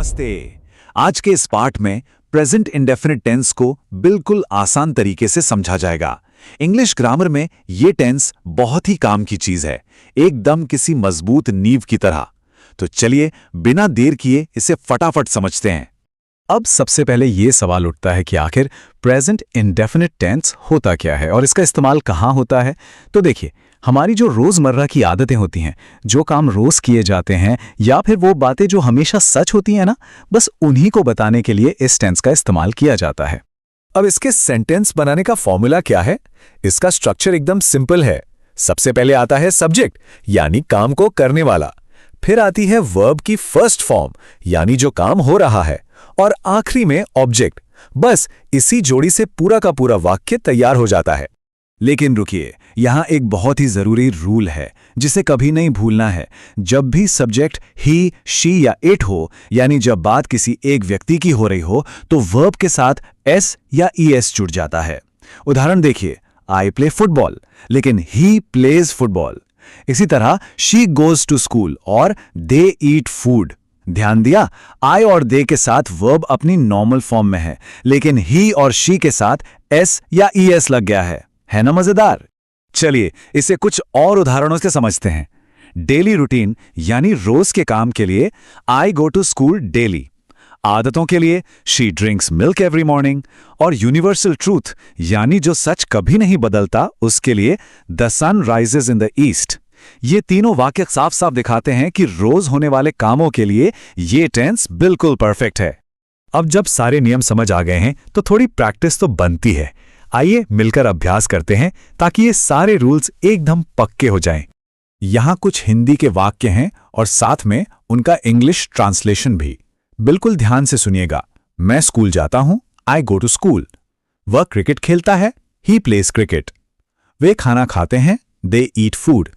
नमस्ते। आज के इस पाठ में प्रेजेंट इंडेफिनिट टेंस को बिल्कुल आसान तरीके से समझा जाएगा। इंग्लिश ग्रामर में ये टेंस बहुत ही काम की चीज है, एकदम किसी मजबूत नींव की तरह। तो चलिए बिना देर किए इसे फटाफट समझते हैं। अब सबसे पहले ये सवाल उठता है कि आखिर प्रेजेंट इंडेफिनिट टेंस होता क्या है और इसका इस्तेमाल कहाँ होता है। तो देखिए, हमारी जो रोज़मर्रा की आदतें होती हैं, जो काम रोज़ किए जाते हैं या फिर वो बातें जो हमेशा सच होती हैं ना, बस उन्हीं को बताने के लिए इस टेंस का इस्तेमाल किया जाता है। अब इसके सेंटेंस बनाने का फॉर्मूला क्या है? इसका स्ट्रक्चर एकदम सिंपल है। सबसे पहले आता है सब्जेक्ट यानी काम को करने वाला, फिर आती है वर्ब की फर्स्ट फॉर्म यानी जो काम हो रहा है, और आखिरी में ऑब्जेक्ट। बस इसी जोड़ी से पूरा का पूरा वाक्य तैयार हो जाता है। लेकिन रुकिए, यहाँ एक बहुत ही जरूरी रूल है जिसे कभी नहीं भूलना है। जब भी सब्जेक्ट ही, शी या इट हो, यानी जब बात किसी एक व्यक्ति की हो रही हो, तो वर्ब के साथ एस या ईएस जुड़ जाता है। उदाहरण देखिए, आई प्ले फुटबॉल, लेकिन ही प्लेज फुटबॉल। इसी तरह शी गोज टू स्कूल और दे ईट फूड। ध्यान दिया, आई और दे के साथ वर्ब अपनी नॉर्मल फॉर्म में है, लेकिन ही और शी के साथ एस या ईएस लग गया है ना मजेदार? चलिए इसे कुछ और उदाहरणों से समझते हैं। डेली रूटीन यानी रोज के काम के लिए I go to school daily. आदतों के लिए she drinks milk every morning. और यूनिवर्सल ट्रूथ यानी जो सच कभी नहीं बदलता, उसके लिए the sun rises in the east. ये तीनों वाक्य साफ साफ दिखाते हैं कि रोज होने वाले कामों के लिए ये टेंस बिल्कुल परफेक्ट है। अब जब सारे नियम समझ आ गए हैं तो थोड़ी प्रैक्टिस तो बनती है। आइए मिलकर अभ्यास करते हैं ताकि ये सारे रूल्स एकदम पक्के हो जाएं। यहाँ कुछ हिंदी के वाक्य हैं और साथ में उनका इंग्लिश ट्रांसलेशन भी। बिल्कुल ध्यान से सुनिएगा। मैं स्कूल जाता हूं, आई गो टू स्कूल। वह क्रिकेट खेलता है, ही प्लेज क्रिकेट। वे खाना खाते हैं, दे ईट फूड।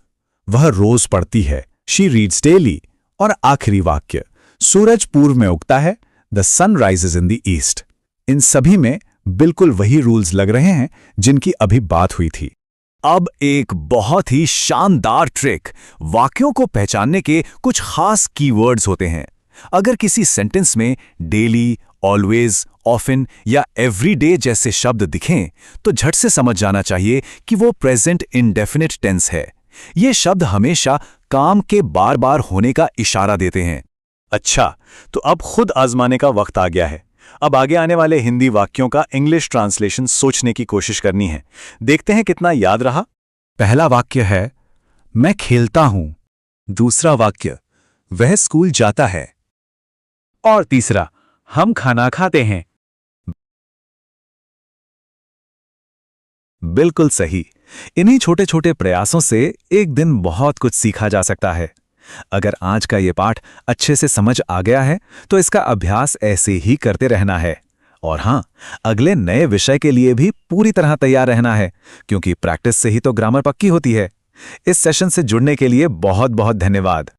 वह रोज पढ़ती है, शी रीड्स डेली। और आखिरी वाक्य, सूरज पूर्व में उगता है, the sun rises in the east. इन सभी में बिल्कुल वही रूल्स लग रहे हैं जिनकी अभी बात हुई थी। अब एक बहुत ही शानदार ट्रिक, वाक्यों को पहचानने के कुछ खास कीवर्ड्स होते हैं। अगर किसी सेंटेंस में डेली, ऑलवेज, ऑफन या एवरीडे जैसे शब्द दिखें तो झट से समझ जाना चाहिए कि वो प्रेजेंट इंडेफिनिट टेंस है। ये शब्द हमेशा काम के बार बार होने का इशारा देते हैं। अच्छा, तो अब खुद आजमाने का वक्त आ गया है। अब आगे आने वाले हिंदी वाक्यों का इंग्लिश ट्रांसलेशन सोचने की कोशिश करनी है। देखते हैं कितना याद रहा। पहला वाक्य है, मैं खेलता हूं। दूसरा वाक्य, वह स्कूल जाता है। और तीसरा, हम खाना खाते हैं। बिल्कुल सही। इन्हीं छोटे छोटे प्रयासों से एक दिन बहुत कुछ सीखा जा सकता है। अगर आज का ये पाठ अच्छे से समझ आ गया है तो इसका अभ्यास ऐसे ही करते रहना है। और हां, अगले नए विषय के लिए भी पूरी तरह तैयार रहना है, क्योंकि प्रैक्टिस से ही तो ग्रामर पक्की होती है। इस सेशन से जुड़ने के लिए बहुत बहुत धन्यवाद।